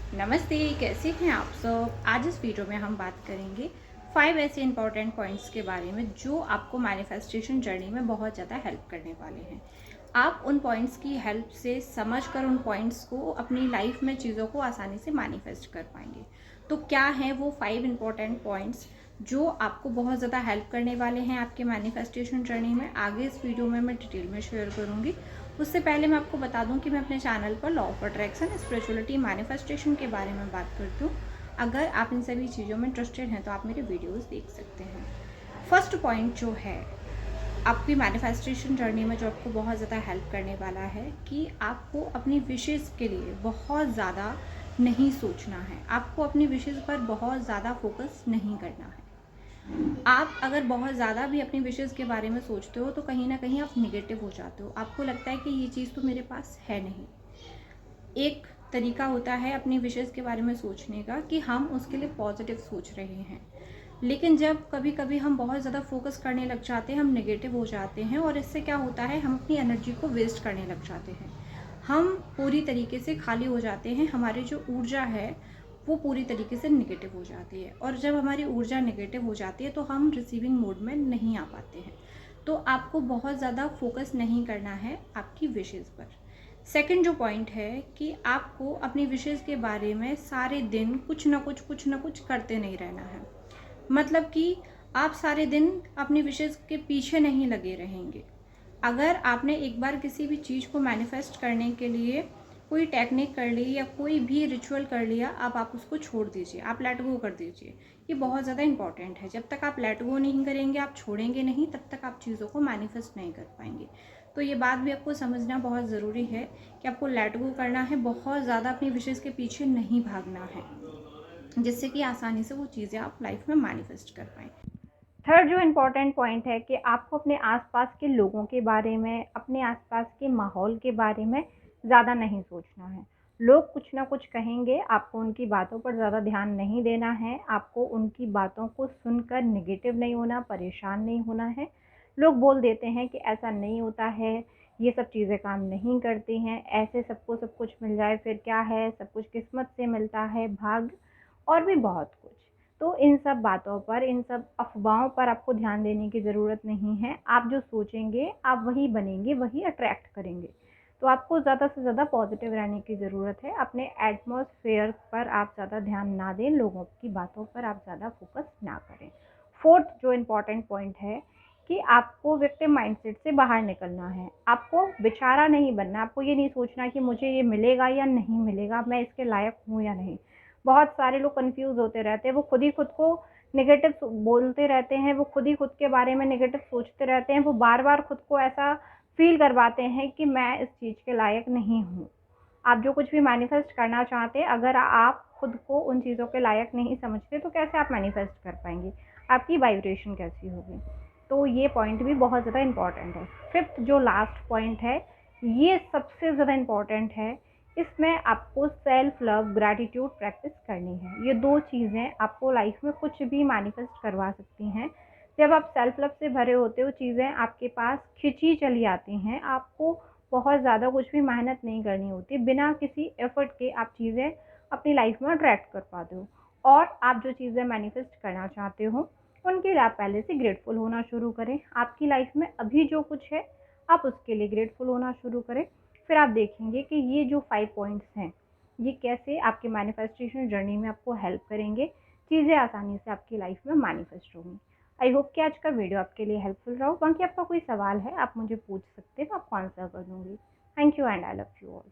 नमस्ते, कैसे हैं आप सब। आज इस वीडियो में हम बात करेंगे 5 ऐसे इंपॉर्टेंट पॉइंट्स के बारे में जो आपको मैनिफेस्टेशन जर्नी में बहुत ज़्यादा हेल्प करने वाले हैं। आप उन पॉइंट्स की हेल्प से समझकर उन पॉइंट्स को अपनी लाइफ में चीज़ों को आसानी से मैनिफेस्ट कर पाएंगे। तो क्या हैं वो 5 इंपॉर्टेंट पॉइंट्स जो आपको बहुत ज़्यादा हेल्प करने वाले हैं आपके मैनिफेस्टेशन जर्नी में। आगे इस वीडियो में मैं डिटेल में शेयर करूँगी। उससे पहले मैं आपको बता दूं कि मैं अपने चैनल पर law of attraction, spirituality, manifestation के बारे में बात करती हूँ। अगर आप इन सभी चीज़ों में इंटरेस्टेड हैं तो आप मेरे वीडियोस देख सकते हैं। फर्स्ट पॉइंट जो है आपकी मैनिफेस्टेशन जर्नी में जो आपको बहुत ज़्यादा हेल्प करने वाला है कि आपको अपनी विशेज़ के लिए बहुत ज़्यादा नहीं सोचना है। आपको अपनी विशेज़ पर बहुत ज़्यादा फोकस नहीं करना है। आप अगर बहुत ज़्यादा भी अपनी विशेज़ के बारे में सोचते हो तो कहीं ना कहीं आप निगेटिव हो जाते हो। आपको लगता है कि ये चीज़ तो मेरे पास है नहीं। एक तरीका होता है अपनी विशेज़ के बारे में सोचने का कि हम उसके लिए पॉजिटिव सोच रहे हैं, लेकिन जब कभी कभी हम बहुत ज़्यादा फोकस करने लग जाते हैं हम नेगेटिव हो जाते हैं, और इससे क्या होता है हम अपनी एनर्जी को वेस्ट करने लग जाते हैं। हम पूरी तरीके से खाली हो जाते हैं, हमारी जो ऊर्जा है वो पूरी तरीके से नेगेटिव हो जाती है, और जब हमारी ऊर्जा नेगेटिव हो जाती है तो हम रिसीविंग मोड में नहीं आ पाते हैं। तो आपको बहुत ज़्यादा फोकस नहीं करना है आपकी विशेज़ पर। सेकंड जो पॉइंट है कि आपको अपनी विशेज़ के बारे में सारे दिन कुछ ना कुछ करते नहीं रहना है। मतलब कि आप सारे दिन अपनी विशेज़ के पीछे नहीं लगे रहेंगे। अगर आपने एक बार किसी भी चीज़ को मैनिफेस्ट करने के लिए कोई टेक्निक कर ली या कोई भी रिचुअल कर लिया, अब आप उसको छोड़ दीजिए, आप लेट गो कर दीजिए। ये बहुत ज़्यादा इंपॉर्टेंट है। जब तक आप लेट गो नहीं करेंगे, आप छोड़ेंगे नहीं, तब तक आप चीज़ों को मैनिफेस्ट नहीं कर पाएंगे। तो ये बात भी आपको समझना बहुत ज़रूरी है कि आपको लेट गो करना है, बहुत ज़्यादा अपनी विशेज़ के पीछे नहीं भागना है, जिससे कि आसानी से वो चीज़ें आप लाइफ में मैनिफेस्ट कर पाएँ। थर्ड जो इम्पोर्टेंट पॉइंट है कि आपको अपने आसपास के लोगों के बारे में, अपने आसपास के माहौल के बारे में ज़्यादा नहीं सोचना है। लोग कुछ ना कुछ कहेंगे, आपको उनकी बातों पर ज़्यादा ध्यान नहीं देना है। आपको उनकी बातों को सुनकर नेगेटिव नहीं होना, परेशान नहीं होना है। लोग बोल देते हैं कि ऐसा नहीं होता है, ये सब चीज़ें काम नहीं करती हैं, ऐसे सबको सब कुछ मिल जाए फिर क्या है, सब कुछ किस्मत से मिलता है, भाग, और भी बहुत कुछ। तो इन सब बातों पर, इन सब अफ़वाहों पर आपको ध्यान देने की ज़रूरत नहीं है। आप जो सोचेंगे आप वही बनेंगे, वही अट्रैक्ट करेंगे। तो आपको ज़्यादा से ज़्यादा पॉजिटिव रहने की ज़रूरत है। अपने एटमॉस्फेयर पर आप ज़्यादा ध्यान ना दें, लोगों की बातों पर आप ज़्यादा फोकस ना करें। फोर्थ जो इम्पॉर्टेंट पॉइंट है कि आपको विक्टिम माइंडसेट से बाहर निकलना है। आपको बेचारा नहीं बनना। आपको ये नहीं सोचना कि मुझे ये मिलेगा या नहीं मिलेगा, मैं इसके लायक हूँ या नहीं। बहुत सारे लोग कंफ्यूज होते रहते हैं, वो खुद ही खुद को नेगेटिव बोलते रहते हैं, वो खुद ही खुद के बारे में नेगेटिव सोचते रहते हैं, वो बार बार खुद को ऐसा फील करवाते हैं कि मैं इस चीज़ के लायक नहीं हूँ। आप जो कुछ भी मैनिफेस्ट करना चाहते हैं, अगर आप खुद को उन चीज़ों के लायक नहीं समझते तो कैसे आप मैनिफेस्ट कर पाएंगे, आपकी वाइब्रेशन कैसी होगी। तो ये पॉइंट भी बहुत ज़्यादा इम्पॉर्टेंट है। फिफ्थ जो लास्ट पॉइंट है, ये सबसे ज़्यादा इम्पॉर्टेंट है। इसमें आपको सेल्फ लव, ग्रैटिट्यूड प्रैक्टिस करनी है। ये दो चीज़ें आपको लाइफ में कुछ भी मैनिफेस्ट करवा सकती हैं। जब आप सेल्फ लव से भरे होते हो, चीज़ें आपके पास खिंची चली आती हैं। आपको बहुत ज़्यादा कुछ भी मेहनत नहीं करनी होती, बिना किसी एफर्ट के आप चीज़ें अपनी लाइफ में अट्रैक्ट कर पाते हो। और आप जो चीज़ें मैनिफेस्ट करना चाहते हो उनके लिए आप पहले से ग्रेटफुल होना शुरू करें। आपकी लाइफ में अभी जो कुछ है आप उसके लिए ग्रेटफुल होना शुरू करें। फिर आप देखेंगे कि ये जो 5 पॉइंट्स हैं ये कैसे आपके मैनिफेस्टेशन जर्नी में आपको हेल्प करेंगे। चीज़ें आसानी से आपकी लाइफ में मैनिफेस्ट होंगी। आई होप कि आज का वीडियो आपके लिए हेल्पफुल रहा हो। बाकी आपका कोई सवाल है आप मुझे पूछ सकते हैं, मैं आपको आंसर कर दूँगी। Thank you and I love you all.